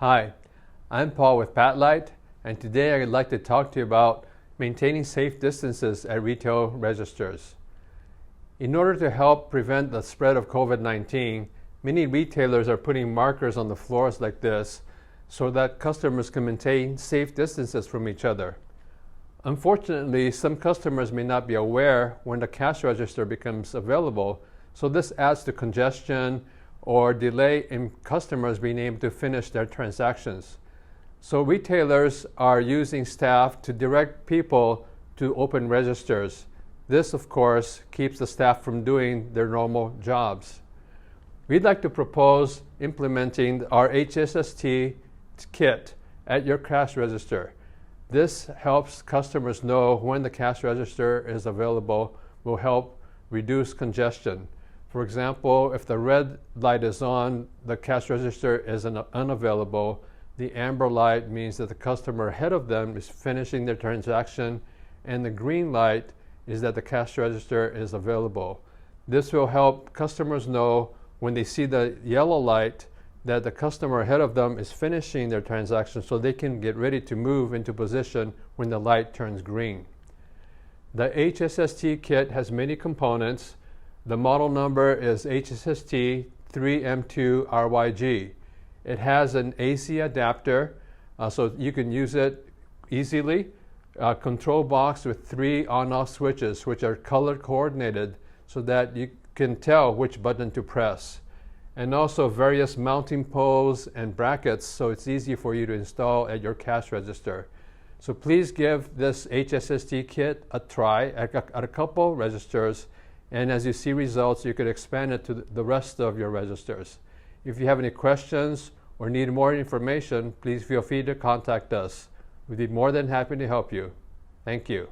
Hi, I'm Paul with Patlite, and today I'd like to talk to you about maintaining safe distances at retail registers. In order to help prevent the spread of COVID-19, many retailers are putting markers on the floors like this so that customers can maintain safe distances from each other. Unfortunately, some customers may not be aware when the cash register becomes available, so this adds to congestion or delay in customers being able to finish their transactions. So retailers are using staff to direct people to open registers. This, of course, keeps the staff from doing their normal jobs. We'd like to propose implementing our HSST kit at your cash register. This helps customers know when the cash register is available, will help reduce congestion. For example, if the red light is on, the cash register is unavailable. The amber light means that the customer ahead of them is finishing their transaction, and the green light is that the cash register is available. This will help customers know when they see the yellow light that the customer ahead of them is finishing their transaction, so they can get ready to move into position when the light turns green. The HSST kit has many components. The model number is HSST 3M2RYG. It has an AC adapter, so you can use it easily. A control box with 3 on-off switches, which are color coordinated so that you can tell which button to press. And also various mounting poles and brackets, so it's easy for you to install at your cash register. So please give this HSST kit a try at a couple registers, and as you see results, you could expand it to the rest of your registers. If you have any questions or need more information, please feel free to contact us. We'd be more than happy to help you. Thank you.